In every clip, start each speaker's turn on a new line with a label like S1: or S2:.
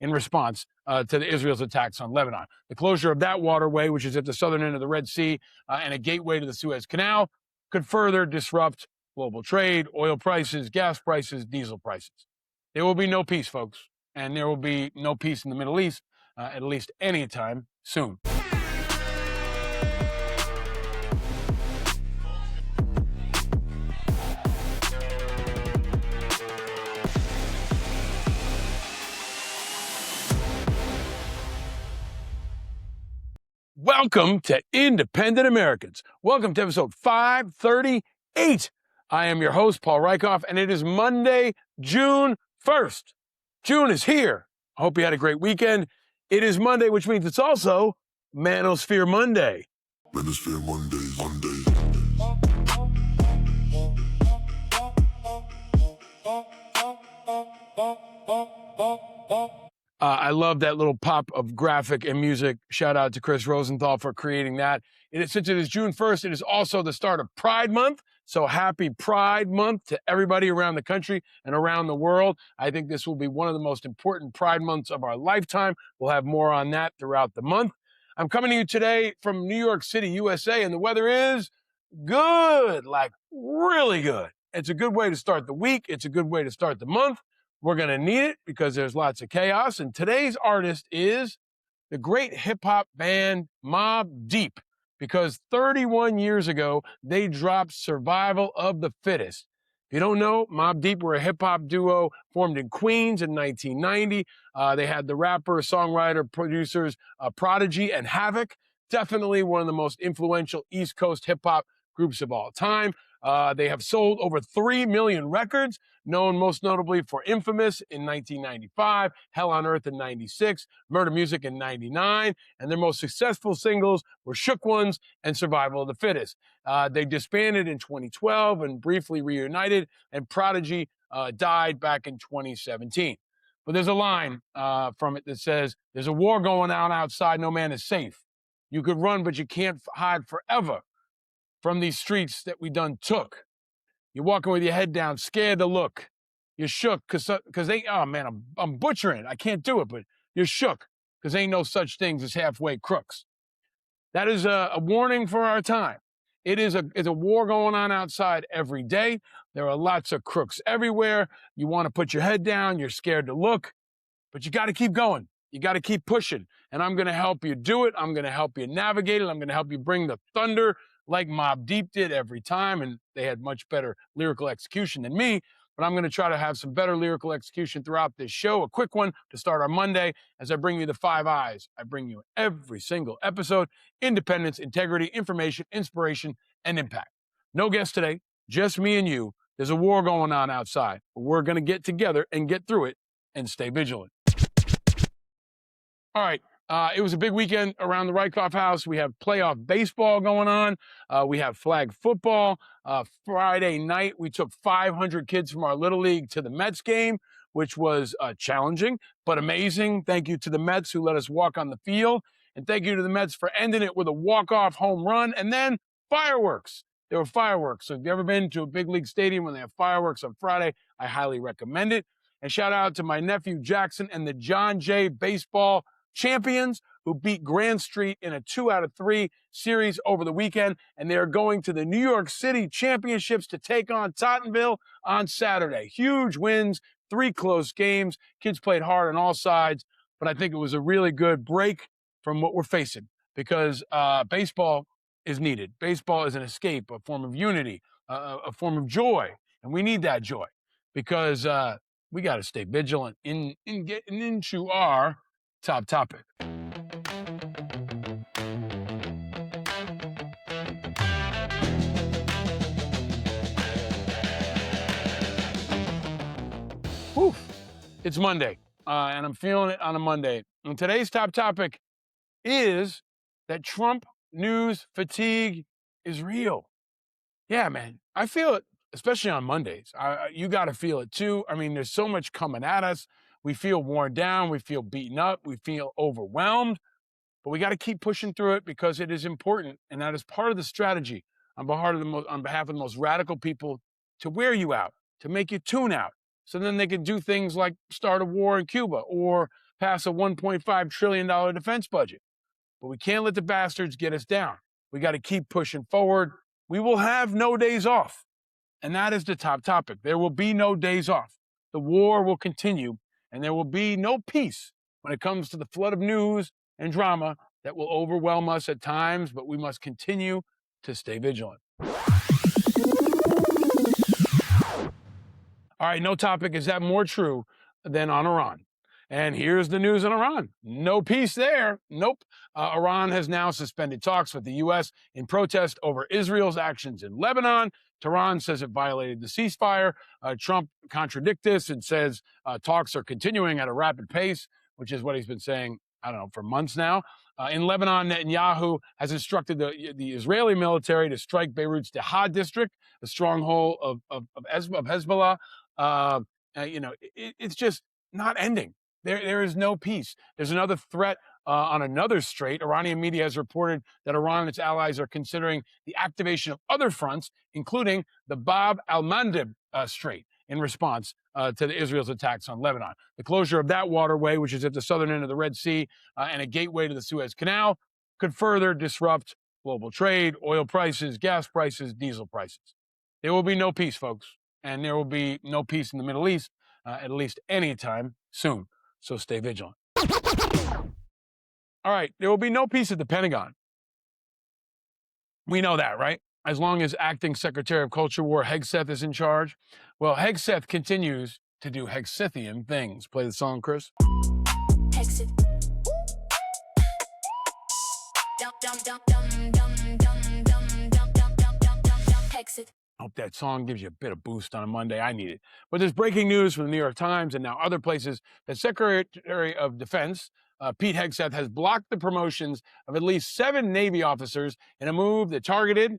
S1: in response to the Israel's attacks on Lebanon. The closure of that waterway, which is at the southern end of the Red Sea and a gateway to the Suez Canal, could further disrupt global trade, oil prices, gas prices, diesel prices. There will be no peace, folks, and there will be no peace in the Middle East, at least anytime soon. Welcome to Independent Americans. Welcome to episode 538. I am your host, Paul Rieckhoff, and it is Monday, June 1st. June is here. I hope you had a great weekend. It is Monday, which means it's also Manosphere Monday.
S2: Manosphere Monday.
S1: I love that little pop of graphic and music. Shout out to Chris Rosenthal for creating that. Since it is June 1st, it is also the start of Pride Month. So happy Pride Month to everybody around the country and around the world. I think this will be one of the most important Pride Months of our lifetime. We'll have more on that throughout the month. I'm coming to you today from New York City, USA, and the weather is good, like really good. It's a good way to start the week. It's a good way to start the month. We're going to need it because there's lots of chaos. And today's artist is the great hip-hop band Mobb Deep, because 31 years ago, they dropped Survival of the Fittest. If you don't know, Mobb Deep were a hip-hop duo formed in Queens in 1990. They had the rapper, songwriter, producers Prodigy and Havoc. Definitely one of the most influential East Coast hip-hop groups of all time. They have sold over 3 million records, known most notably for Infamous in 1995, Hell on Earth in 96, Murder Music in 99, and their most successful singles were Shook Ones and Survival of the Fittest. They disbanded in 2012 and briefly reunited, and Prodigy died back in 2017. But there's a line from it that says, "There's a war going on outside, no man is safe. You could run, but you can't hide forever from these streets that we done took. You're walking with your head down, scared to look. You're shook because they, oh man, I'm butchering it. I can't do it, but you're shook because ain't no such things as halfway crooks." That is a warning for our time. It's a war going on outside every day. There are lots of crooks everywhere. You want to put your head down. You're scared to look, but you got to keep going. You got to keep pushing. And I'm going to help you do it. I'm going to help you navigate it. I'm going to help you bring the thunder like Mobb Deep did every time, and they had much better lyrical execution than me, but I'm going to try to have some better lyrical execution throughout this show. A quick one to start our Monday as I bring you the 5 I's. I bring you every single episode: independence, integrity, information, inspiration, and impact. No guest today, just me and you. There's a war going on outside, but we're going to get together and get through it and stay vigilant. All right. It was a big weekend around the Rieckhoff house. We have playoff baseball going on. We have flag football. Friday night, we took 500 kids from our Little League to the Mets game, which was challenging, but amazing. Thank you to the Mets who let us walk on the field. And thank you to the Mets for ending it with a walk-off home run and then fireworks. There were fireworks. So if you've ever been to a big league stadium when they have fireworks on Friday, I highly recommend it. And shout out to my nephew Jaxon and the John Jay baseball champions who beat Grand Street in a 2-out-of-3 series over the weekend, and they are going to the New York City Championships to take on Tottenville on Saturday. Huge wins, 3 close games. Kids played hard on all sides, but I think it was a really good break from what we're facing because baseball is needed. Baseball is an escape, a form of unity, a form of joy, and we need that joy because we got to stay vigilant in getting into our top topic. Whew. It's Monday, and I'm feeling it on a Monday. And today's top topic is that Trump news fatigue is real. Yeah, man, I feel it, especially on Mondays. You got to feel it too. I mean, there's so much coming at us. We feel worn down. We feel beaten up. We feel overwhelmed. But we got to keep pushing through it because it is important. And that is part of the strategy on behalf of the most radical people to wear you out, to make you tune out. So then they can do things like start a war in Cuba or pass a $1.5 trillion defense budget. But we can't let the bastards get us down. We got to keep pushing forward. We will have no days off. And that is the top topic. There will be no days off. The war will continue, and there will be no peace when it comes to the flood of news and drama that will overwhelm us at times, but we must continue to stay vigilant. All right, no topic is that more true than on Iran. And here's the news on Iran. No peace there. Nope. Iran has now suspended talks with the U.S. in protest over Israel's actions in Lebanon. Tehran says it violated the ceasefire. Trump contradicts this and says talks are continuing at a rapid pace, which is what he's been saying, I don't know, for months now. In Lebanon, Netanyahu has instructed the Israeli military to strike Beirut's Dahad district, a stronghold of Hezbollah. It's just not ending. There is no peace. There's another threat on another strait. Iranian media has reported that Iran and its allies are considering the activation of other fronts, including the Bab al-Mandab Strait, in response to Israel's attacks on Lebanon. The closure of that waterway, which is at the southern end of the Red Sea and a gateway to the Suez Canal, could further disrupt global trade, oil prices, gas prices, diesel prices. There will be no peace, folks, and there will be no peace in the Middle East, at least anytime soon. So stay vigilant. All right, there will be no peace at the Pentagon. We know that, right? As long as acting Secretary of Culture War Hegseth is in charge. Well, Hegseth continues to do Hegsethian things. Play the song, Chris.
S3: Hegseth. Hegseth.
S1: Hope that song gives you a bit of boost on a Monday. I need it. But there's breaking news from the New York Times and now other places that Secretary of Defense Pete Hegseth has blocked the promotions of at least 7 Navy officers in a move that targeted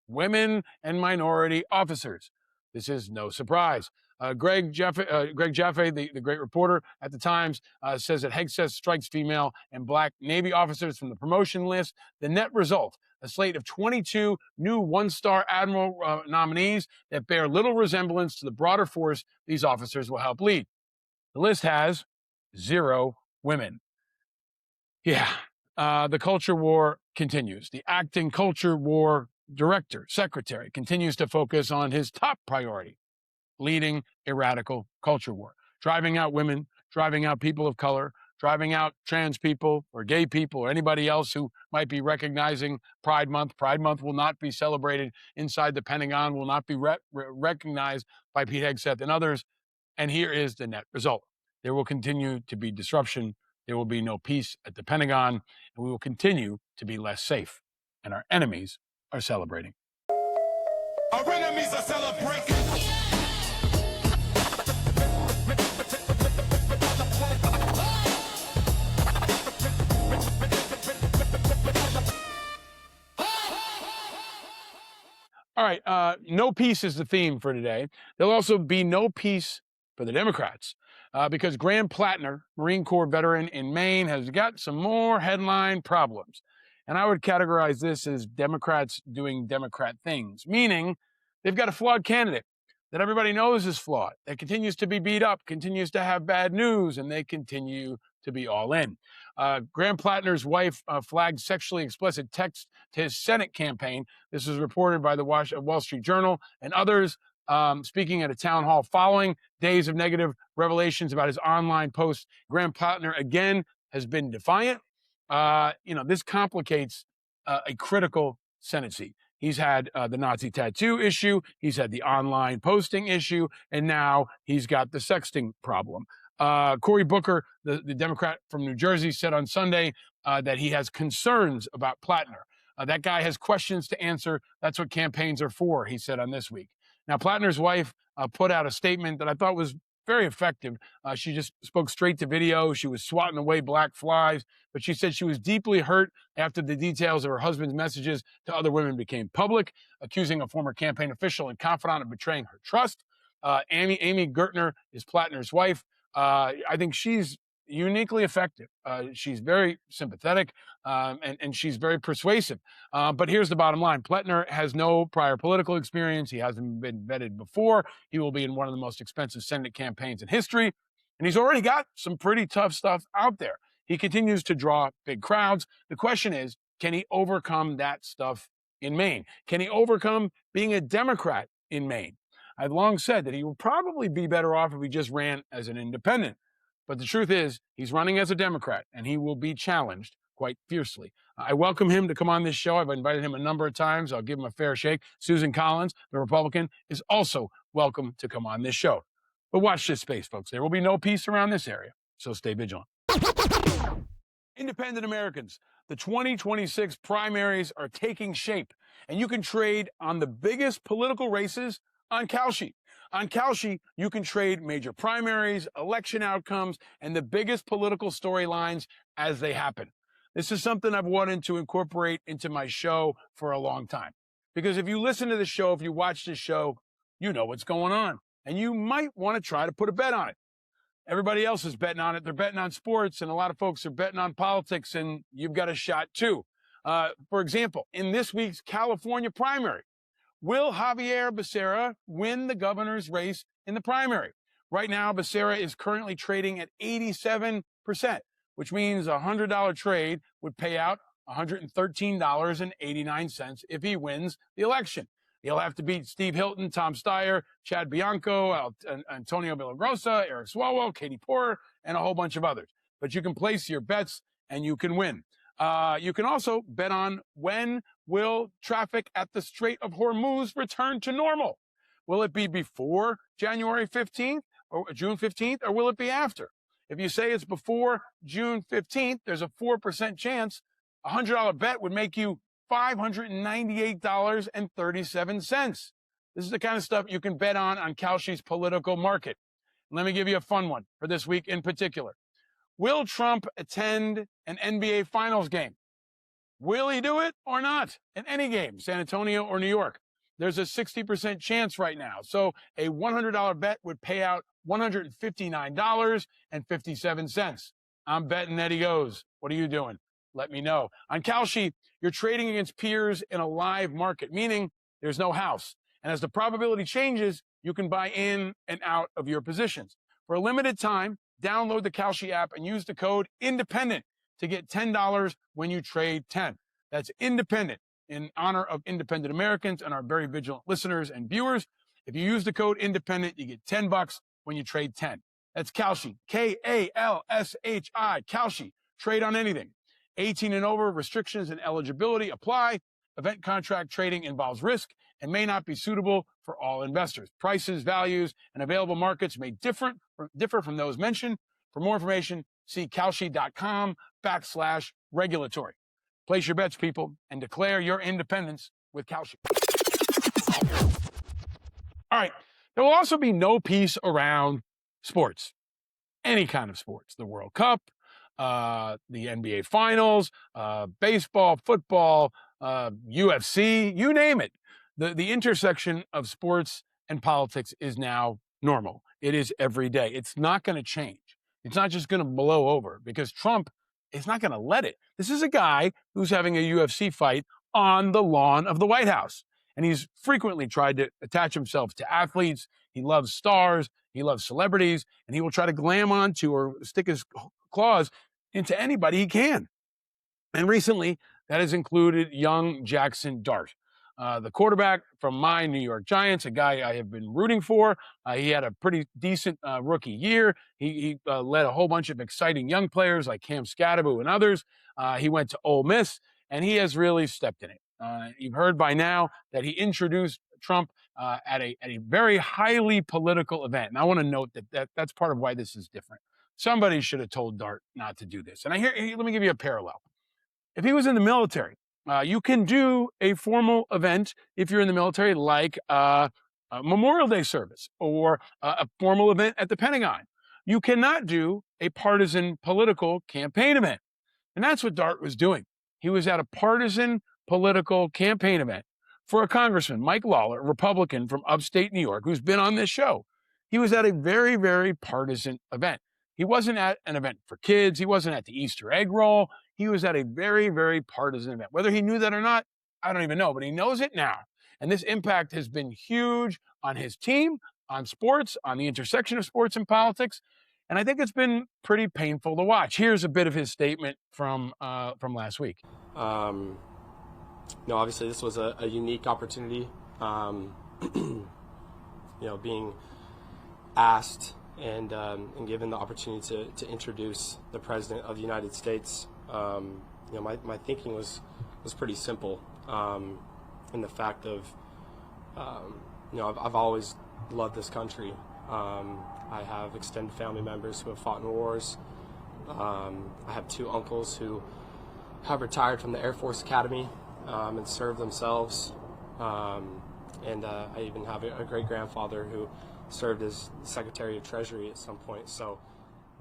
S1: women and minority officers. This is no surprise. Greg Jaffe, the great reporter at the Times, says that Hegseth strikes female and black Navy officers from the promotion list. The net result, a slate of 22 new one-star admiral nominees that bear little resemblance to the broader force these officers will help lead. The list has 0 women. Yeah, the culture war continues. The acting culture war secretary, continues to focus on his top priority, leading a radical culture war, driving out women, driving out people of color, driving out trans people or gay people or anybody else who might be recognizing Pride Month. Pride Month will not be celebrated inside the Pentagon, will not be recognized by Pete Hegseth and others. And here is the net result. There will continue to be disruption. There will be no peace at the Pentagon, and we will continue to be less safe. And our enemies are celebrating.
S4: Our enemies are celebrating.
S1: All right, no peace is the theme for today. There'll also be no peace for the Democrats because Graham Platner, Marine Corps veteran in Maine, has got some more headline problems. And I would categorize this as Democrats doing Democrat things, meaning they've got a flawed candidate that everybody knows is flawed, that continues to be beat up, continues to have bad news, and they continue to be all in. Graham Platner's wife flagged sexually explicit text to his Senate campaign. This was reported by the Wall Street Journal and others. Speaking at a town hall following days of negative revelations about his online posts, Graham Platner again has been defiant. This complicates a critical Senate seat. He's had the Nazi tattoo issue, he's had the online posting issue, and now he's got the sexting problem. Cory Booker, the Democrat from New Jersey, said on Sunday that he has concerns about Platner. That guy has questions to answer. That's what campaigns are for, he said on This Week. Now, Platner's wife put out a statement that I thought was very effective. She just spoke straight to video. She was swatting away black flies, but she said she was deeply hurt after the details of her husband's messages to other women became public, accusing a former campaign official and confidant of betraying her trust. Amy Gertner is Platner's wife. I think she's uniquely effective. She's very sympathetic and she's very persuasive. But here's the bottom line. Platner has no prior political experience. He hasn't been vetted before. He will be in one of the most expensive Senate campaigns in history. And he's already got some pretty tough stuff out there. He continues to draw big crowds. The question is, can he overcome that stuff in Maine? Can he overcome being a Democrat in Maine? I've long said that he would probably be better off if he just ran as an independent. But the truth is, he's running as a Democrat, and he will be challenged quite fiercely. I welcome him to come on this show. I've invited him a number of times. I'll give him a fair shake. Susan Collins, the Republican, is also welcome to come on this show. But watch this space, folks. There will be no peace around this area, so stay vigilant. Independent Americans, the 2026 primaries are taking shape, and you can trade on the biggest political races on Kalshi. On Kalshi, you can trade major primaries, election outcomes, and the biggest political storylines as they happen. This is something I've wanted to incorporate into my show for a long time. Because if you listen to the show, if you watch the show, you know what's going on. And you might want to try to put a bet on it. Everybody else is betting on it. They're betting on sports, and a lot of folks are betting on politics, and you've got a shot too. For example, in this week's California primary, will Javier Becerra win the governor's race in the primary? Right now, Becerra is currently trading at 87%, which means a $100 trade would pay out $113.89 if he wins the election. He'll have to beat Steve Hilton, Tom Steyer, Chad Bianco, Antonio Villagrosa, Eric Swalwell, Katie Porter, and a whole bunch of others. But you can place your bets and you can win. You can also bet on when will traffic at the Strait of Hormuz return to normal. Will it be before January 15th or June 15th, or will it be after? If you say it's before June 15th, there's a 4% chance. A $100 bet would make you $598.37. This is the kind of stuff you can bet on Kalshi's political market. Let me give you a fun one for this week in particular. Will Trump attend an NBA Finals game? Will he do it or not? In any game, San Antonio or New York. There's a 60% chance right now. So a $100 bet would pay out $159.57. I'm betting that he goes. What are you doing? Let me know. On Kalshi, you're trading against peers in a live market, meaning there's no house. And as the probability changes, you can buy in and out of your positions. For a limited time, download the Kalshi app and use the code INDEPENDENT to get $10 when you trade 10. That's independent in honor of independent Americans and our very vigilant listeners and viewers. If you use the code INDEPENDENT, you get $10 when you trade 10. That's Kalshi, Kalshi, Kalshi. Trade on anything. 18 and over, restrictions and eligibility apply. Event contract trading involves risk and may not be suitable for all investors. Prices, values, and available markets may differ from those mentioned. For more information, see kalshi.com/regulatory. Place your bets, people, and declare your independence with Kalshi. All right. There will also be no peace around sports, any kind of sports, the World Cup, the NBA Finals, baseball, football, UFC, you name it. The intersection of sports and politics is now normal. It is every day. It's not going to change. It's not just going to blow over because Trump is not going to let it. This is a guy who's having a UFC fight on the lawn of the White House. And he's frequently tried to attach himself to athletes. He loves stars. He loves celebrities. And he will try to glam onto or stick his claws into anybody he can. And recently, that has included young Jaxon Dart, the quarterback from my New York Giants, a guy I have been rooting for. He had a pretty decent rookie year. He led a whole bunch of exciting young players like Cam Scadaboo and others. He went to Ole Miss, and he has really stepped in it. You've heard by now that he introduced Trump at a very highly political event. And I want to note that's part of why this is different. Somebody should have told Dart not to do this. And let me give you a parallel. If he was in the military, you can do a formal event if you're in the military, like a Memorial Day service or a formal event at the Pentagon. You cannot do a partisan political campaign event. And that's what Dart was doing. He was at a partisan political campaign event for a congressman, Mike Lawler, a Republican from upstate New York, who's been on this show. He was at a very, very partisan event. He wasn't at an event for kids. He wasn't at the Easter egg roll. He was at a very, very partisan event. Whether he knew that or not, I don't even know, but he knows it now. And this impact has been huge on his team, on sports, on the intersection of sports and politics. And I think it's been pretty painful to watch. Here's a bit of his statement from last week.
S5: No, obviously this was a unique opportunity. Being asked and given the opportunity to introduce the President of the United States. My thinking was pretty simple. In the fact of, I've always loved this country. I have extended family members who have fought in wars. I have 2 uncles who have retired from the Air Force Academy and served themselves. And I even have a great-grandfather who served as Secretary of Treasury at some point. So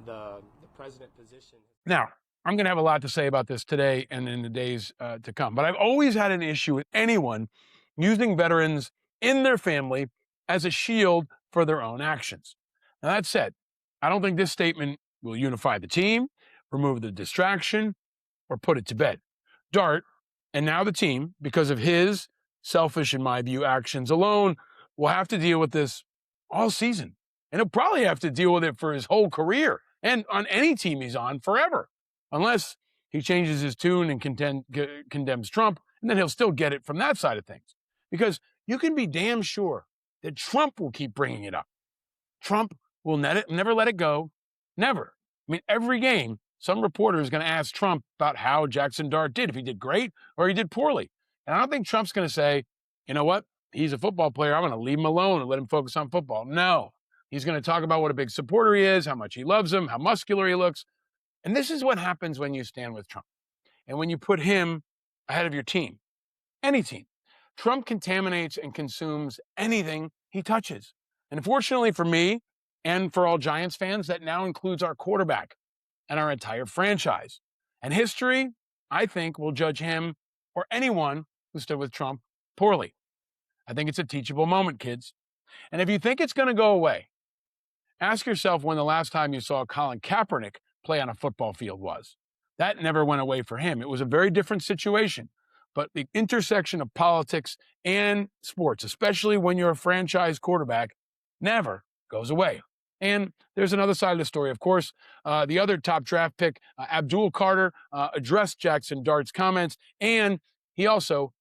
S5: the president position...
S1: Now, I'm going to have a lot to say about this today and in the days to come. But I've always had an issue with anyone using veterans in their family as a shield for their own actions. Now, that said, I don't think this statement will unify the team, remove the distraction, or put it to bed. Dart, and now the team, because of his selfish, in my view, actions alone, will have to deal with this all season. And he'll probably have to deal with it for his whole career and on any team he's on forever, unless he changes his tune and condemns Trump, and then he'll still get it from that side of things. Because you can be damn sure that Trump will keep bringing it up. Trump will never let it go. Never. I mean, every game, some reporter is going to ask Trump about how Jaxon Dart did, if he did great or he did poorly. And I don't think Trump's going to say, you know what, he's a football player, I'm going to leave him alone and let him focus on football. No. He's going to talk about what a big supporter he is, how much he loves him, how muscular he looks. And this is what happens when you stand with Trump and when you put him ahead of your team, any team. Trump contaminates and consumes anything he touches. And unfortunately for me and for all Giants fans, that now includes our quarterback and our entire franchise. And history, I think, will judge him or anyone who stood with Trump poorly. I think it's a teachable moment, kids. And if you think it's going to go away, ask yourself when the last time you saw Colin Kaepernick play on a football field was. That never went away for him. It was a very different situation. But the intersection of politics and sports, especially when you're a franchise quarterback, never goes away. And there's another side of the story, of course. The other top draft pick, Abdul Carter, addressed Jaxon Dart's comments, and he also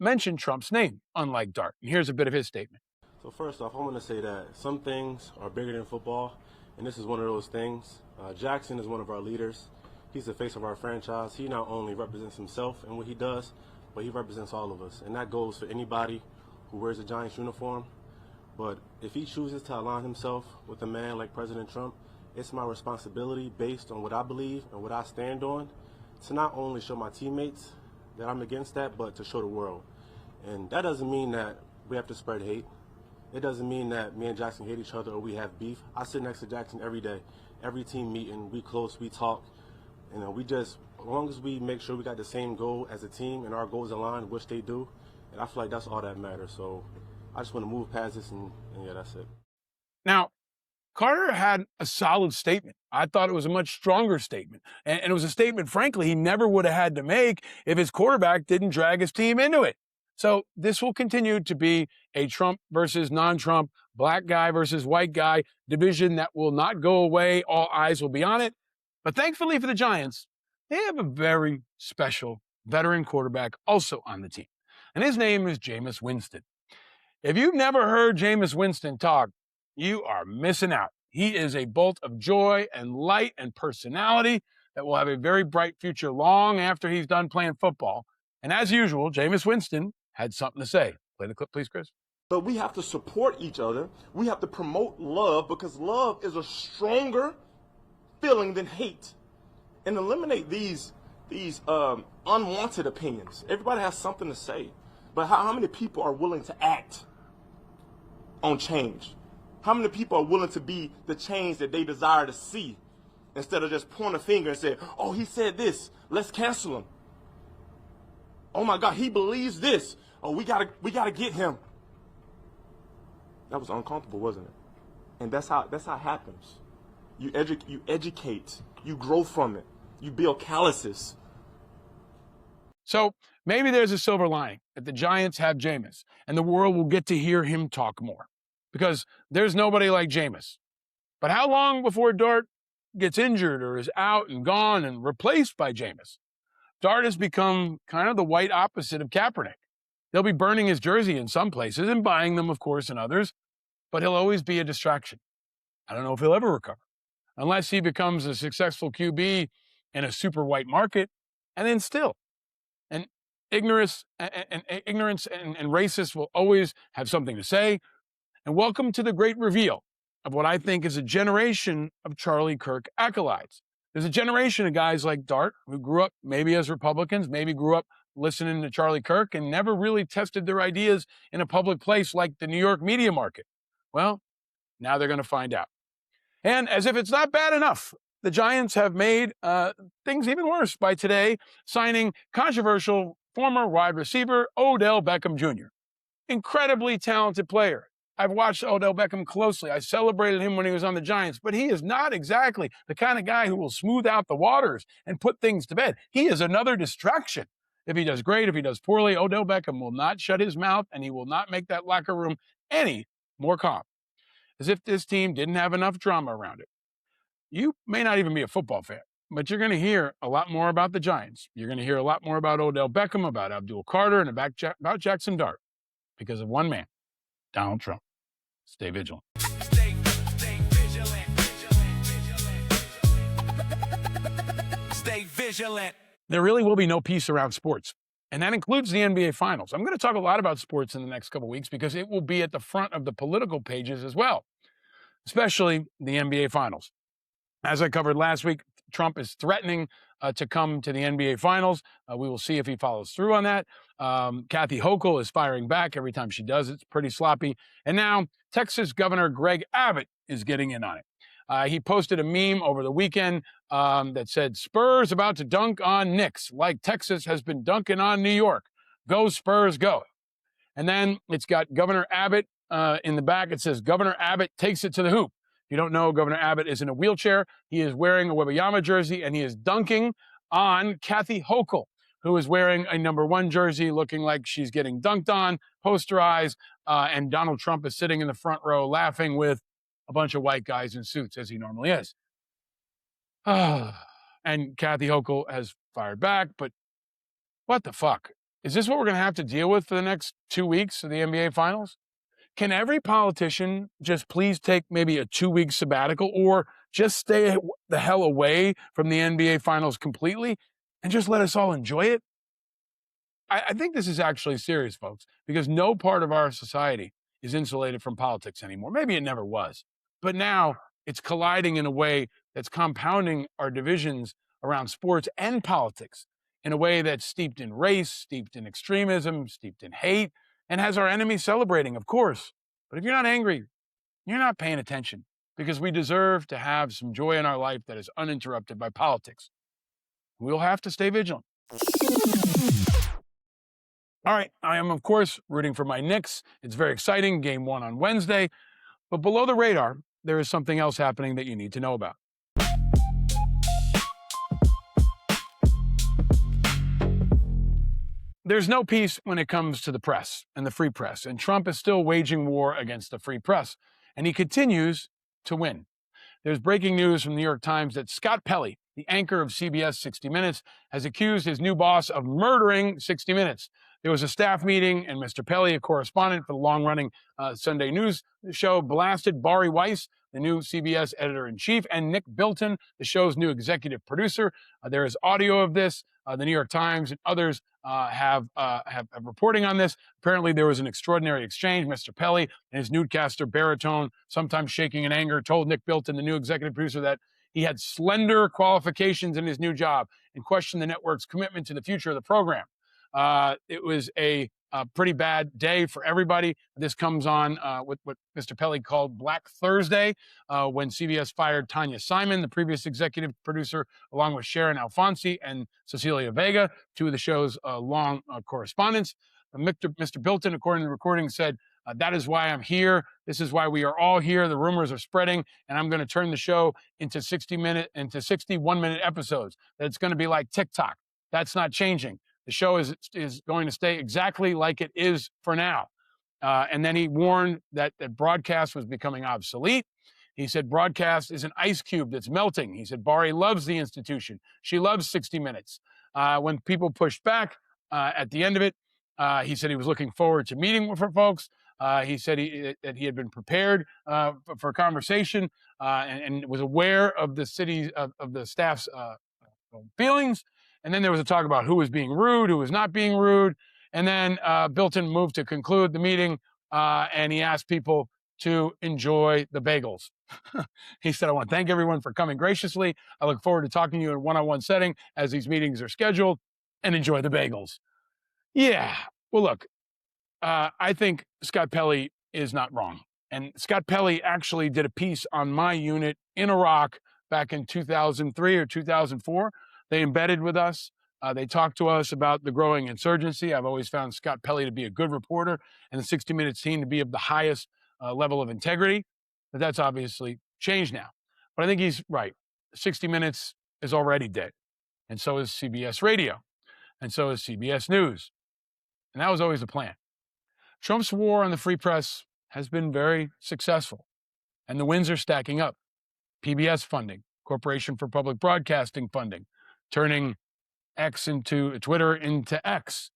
S1: mentioned Trump's name, unlike Dart. And here's a bit of his statement.
S6: So first off, I want to say that some things are bigger than football, and this is one of those things. Jaxon is one of our leaders. He's the face of our franchise. He not only represents himself and what he does, but he represents all of us. And that goes for anybody who wears a Giants uniform. But if he chooses to align himself with a man like President Trump, it's my responsibility, based on what I believe and what I stand on, to not only show my teammates that I'm against that, but to show the world. And that doesn't mean that we have to spread hate. It doesn't mean that me and Jaxon hate each other or we have beef. I sit next to Jaxon every day. Every team meeting, we close, we talk. We just, as long as we make sure we got the same goal as a team and our goals align, which they do, and I feel like that's all that matters. So I just want to move past this, and yeah, that's it.
S1: Now, Carter had a solid statement. I thought it was a much stronger statement. And it was a statement, frankly, he never would have had to make if his quarterback didn't drag his team into it. So this will continue to be a Trump versus non-Trump, black guy versus white guy division that will not go away. All eyes will be on it. But thankfully for the Giants, they have a very special veteran quarterback also on the team. And his name is Jameis Winston. If you've never heard Jameis Winston talk, you are missing out. He is a bolt of joy and light and personality that will have a very bright future long after he's done playing football. And as usual, Jameis Winston had something to say. Play the clip, please, Chris.
S7: But we have to support each other. We have to promote love, because love is a stronger feeling than hate. And eliminate these unwanted opinions. Everybody has something to say. But how many people are willing to act on change? How many people are willing to be the change that they desire to see, instead of just pointing a finger and saying, oh, he said this, let's cancel him. Oh my God, he believes this. Oh, we gotta get him. That was uncomfortable, wasn't it? And that's how it happens. You educate, you grow from it, you build calluses.
S1: So maybe there's a silver lining that the Giants have Jameis, and the world will get to hear him talk more, because there's nobody like Jameis. But how long before Dart gets injured or is out and gone and replaced by Jameis? Dart has become kind of the white opposite of Kaepernick. They'll be burning his jersey in some places and buying them, of course, in others, but he'll always be a distraction. I don't know if he'll ever recover, unless he becomes a successful QB in a super white market, and then still. And ignorance and racists will always have something to say. And welcome to the great reveal of what I think is a generation of Charlie Kirk acolytes. There's a generation of guys like Dart who grew up maybe as Republicans, maybe grew up listening to Charlie Kirk and never really tested their ideas in a public place like the New York media market. Well, now they're going to find out. And as if it's not bad enough, the Giants have made things even worse by today signing controversial former wide receiver Odell Beckham Jr. Incredibly talented player. I've watched Odell Beckham closely. I celebrated him when he was on the Giants, but he is not exactly the kind of guy who will smooth out the waters and put things to bed. He is another distraction. If he does great, if he does poorly, Odell Beckham will not shut his mouth and he will not make that locker room any more calm. As if this team didn't have enough drama around it. You may not even be a football fan, but you're going to hear a lot more about the Giants. You're going to hear a lot more about Odell Beckham, about Abdul Carter, and about Jaxon Dart because of one man, Donald Trump. Stay vigilant.
S4: Stay vigilant. Stay vigilant.
S1: There really will be no peace around sports, and that includes the NBA Finals. I'm going to talk a lot about sports in the next couple of weeks because it will be at the front of the political pages as well, especially the NBA Finals. As I covered last week, Trump is threatening to come to the NBA Finals. We will see if he follows through on that. Kathy Hochul is firing back every time she does. It's pretty sloppy. And now Texas Governor Greg Abbott is getting in on it. He posted a meme over the weekend that said, Spurs about to dunk on Knicks, like Texas has been dunking on New York. Go Spurs, go. And then it's got Governor Abbott in the back. It says, Governor Abbott takes it to the hoop. If you don't know, Governor Abbott is in a wheelchair. He is wearing a Wembanyama jersey, and he is dunking on Kathy Hochul, who is wearing a number 1 jersey, looking like she's getting dunked on, posterized, and Donald Trump is sitting in the front row laughing with a bunch of white guys in suits, as he normally is. And Kathy Hochul has fired back, but what the fuck? Is this what we're going to have to deal with for the next 2 weeks of the NBA Finals? Can every politician just please take maybe a 2-week sabbatical or just stay the hell away from the NBA Finals completely and just let us all enjoy it? I think this is actually serious, folks, because no part of our society is insulated from politics anymore. Maybe it never was, but now it's colliding in a way that's compounding our divisions around sports and politics in a way that's steeped in race, steeped in extremism, steeped in hate, and has our enemies celebrating, of course. But if you're not angry, you're not paying attention because we deserve to have some joy in our life that is uninterrupted by politics. We'll have to stay vigilant. All right, I am, of course, rooting for my Knicks. It's very exciting, game 1 on Wednesday. But below the radar, there is something else happening that you need to know about. There's no peace when it comes to the press and the free press, and Trump is still waging war against the free press, and he continues to win. There's breaking news from the New York Times that Scott Pelley, the anchor of CBS 60 Minutes, has accused his new boss of murdering 60 Minutes. There was a staff meeting, and Mr. Pelley, a correspondent for the long-running Sunday news show, blasted Bari Weiss, the new CBS editor-in-chief, and Nick Bilton, the show's new executive producer. There is audio of this. The New York Times and others have reporting on this. Apparently, there was an extraordinary exchange. Mr. Pelley and his newscaster baritone, sometimes shaking in anger, told Nick Bilton, the new executive producer, that he had slender qualifications in his new job and questioned the network's commitment to the future of the program. It was a pretty bad day for everybody. This comes on with what Mr. Pelley called Black Thursday, when CBS fired Tanya Simon, the previous executive producer, along with Sharon Alfonsi and Cecilia Vega, 2 of the show's long correspondents. Mr. Bilton, according to the recording, said, that is why I'm here. This is why we are all here. The rumors are spreading, and I'm going to turn the show into 61-minute episodes. That it's going to be like TikTok. That's not changing. The show is going to stay exactly like it is for now. And then he warned that broadcast was becoming obsolete. He said broadcast is an ice cube that's melting. He said Bari loves the institution. She loves 60 Minutes. When people pushed back at the end of it, he said he was looking forward to meeting with her folks. He said that he had been prepared for conversation and was aware of the the staff's feelings. And then there was a talk about who was being rude, who was not being rude. And then Bilton moved to conclude the meeting, and he asked people to enjoy the bagels. He said, I want to thank everyone for coming graciously. I look forward to talking to you in a one-on-one setting as these meetings are scheduled, and enjoy the bagels. Yeah. Well, look, I think Scott Pelley is not wrong. And Scott Pelley actually did a piece on my unit in Iraq back in 2003 or 2004. They embedded with us. They talked to us about the growing insurgency. I've always found Scott Pelley to be a good reporter and the 60 Minutes team to be of the highest level of integrity. But that's obviously changed now. But I think he's right. 60 Minutes is already dead. And so is CBS Radio. And so is CBS News. And that was always the plan. Trump's war on the free press has been very successful. And the wins are stacking up. PBS funding, Corporation for Public Broadcasting funding, turning Twitter into X,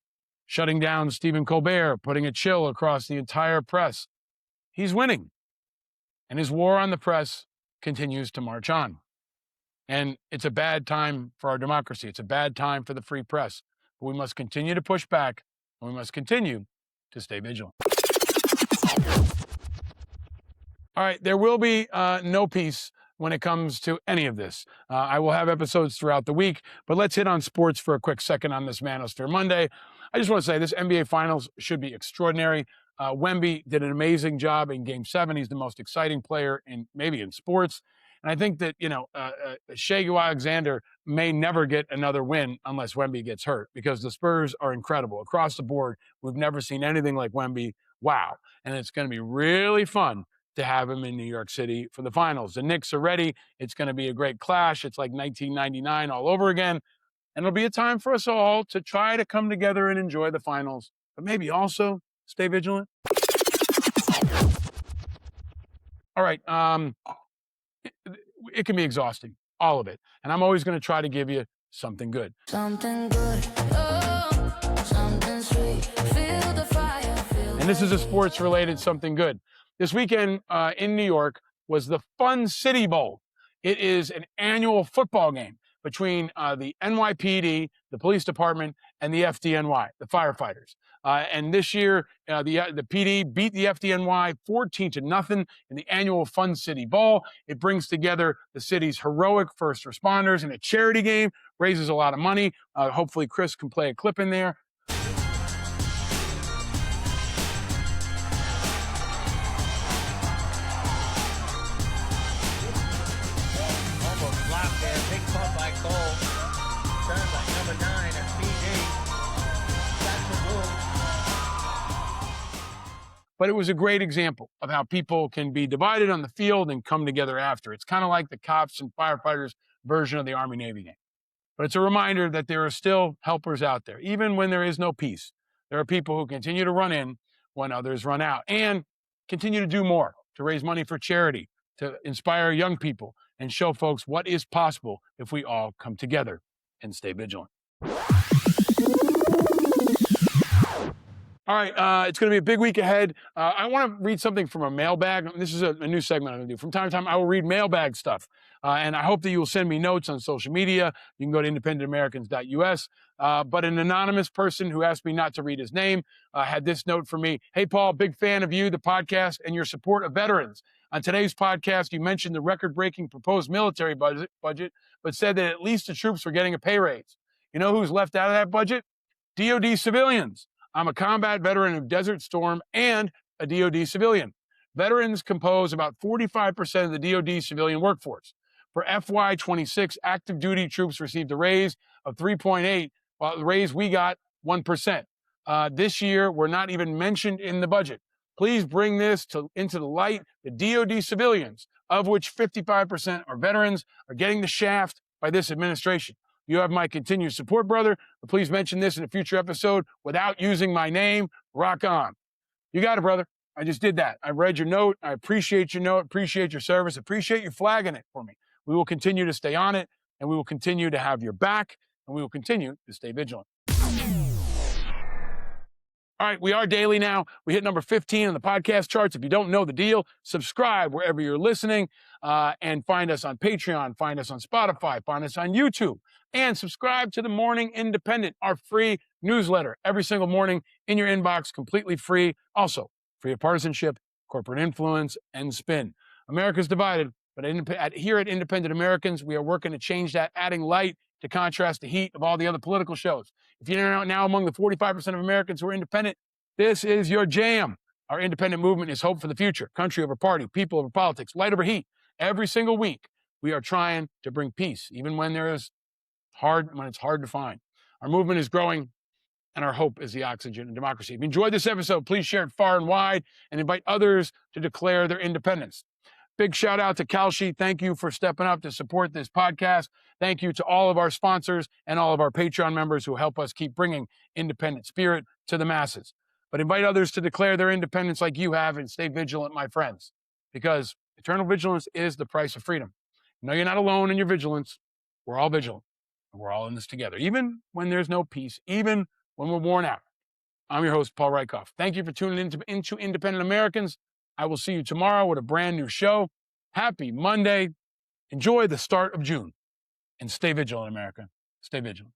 S1: shutting down Stephen Colbert, putting a chill across the entire press. He's winning. And his war on the press continues to march on. And it's a bad time for our democracy. It's a bad time for the free press. But we must continue to push back, and we must continue to stay vigilant. All right, there will be no peace when it comes to any of this. I will have episodes throughout the week, but let's hit on sports for a quick second on this Manosphere Monday. I just want to say this NBA Finals should be extraordinary. Wemby did an amazing job in Game 7. He's the most exciting player maybe in sports. And I think that, Shai Alexander may never get another win unless Wemby gets hurt, because the Spurs are incredible. Across the board, we've never seen anything like Wemby. Wow. And it's going to be really fun to have him in New York City for the finals. The Knicks are ready. It's going to be a great clash. It's like 1999 all over again. And it'll be a time for us all to try to come together and enjoy the finals, but maybe also stay vigilant. All right. It can be exhausting, all of it. And I'm always going to try to give you something good.
S3: Something good, oh, something sweet. Feel the fire,
S1: And this is a sports-related something good. This weekend in New York was the Fun City Bowl. It is an annual football game between the NYPD, the police department, and the FDNY, the firefighters. And this year, the PD beat the FDNY 14-0 in the annual Fun City Bowl. It brings together the city's heroic first responders in a charity game, raises a lot of money. Hopefully Chris can play a clip in there. But it was a great example of how people can be divided on the field and come together after. It's kind of like the cops and firefighters version of the Army-Navy game. But it's a reminder that there are still helpers out there. Even when there is no peace, there are people who continue to run in when others run out, and continue to do more to raise money for charity, to inspire young people and show folks what is possible if we all come together and stay vigilant. All right, it's going to be a big week ahead. I want to read something from a mailbag. This is a new segment I'm going to do. From time to time, I will read mailbag stuff. And I hope that you will send me notes on social media. You can go to independentamericans.us. But an anonymous person who asked me not to read his name had this note for me. Hey, Paul, big fan of you, the podcast, and your support of veterans. On today's podcast, you mentioned the record-breaking proposed military budget, but said that at least the troops were getting a pay raise. You know who's left out of that budget? DOD civilians. I'm a combat veteran of Desert Storm and a DOD civilian. Veterans compose about 45% of the DOD civilian workforce. For FY26, active duty troops received a raise of 3.8, while the raise we got 1%. This year, we're not even mentioned in the budget. Please bring this into the light. The DOD civilians, of which 55% are veterans, are getting the shaft by this administration. You have my continued support, brother. But please mention this in a future episode without using my name. Rock on. You got it, brother. I just did that. I read your note. I appreciate your note, appreciate your service, appreciate you flagging it for me. We will continue to stay on it, and we will continue to have your back, and we will continue to stay vigilant. All right, we are daily now. We hit number 15 on the podcast charts. If you don't know the deal, subscribe wherever you're listening, and find us on Patreon, find us on Spotify, find us on YouTube, and subscribe to the Morning Independent, our free newsletter every single morning in your inbox, completely free. Also, free of partisanship, corporate influence, and spin. America's divided, but here at Independent Americans, we are working to change that, adding light to contrast the heat of all the other political shows. If you're now among the 45% of Americans who are independent, this is your jam. Our independent movement is hope for the future. Country over party, people over politics, light over heat. Every single week, we are trying to bring peace, even when it's hard to find. Our movement is growing, and our hope is the oxygen of democracy. If you enjoyed this episode, please share it far and wide and invite others to declare their independence. Big shout out to Kalshi. Thank you for stepping up to support this podcast. Thank you to all of our sponsors and all of our Patreon members who help us keep bringing independent spirit to the masses. But invite others to declare their independence like you have, and stay vigilant, my friends, because eternal vigilance is the price of freedom. No, you're not alone in your vigilance. We're all vigilant, and we're all in this together, even when there's no peace, even when we're worn out. I'm your host, Paul Rieckhoff. Thank you for tuning into Independent Americans. I will see you tomorrow with a brand new show. Happy Monday. Enjoy the start of June. And stay vigilant, America. Stay vigilant.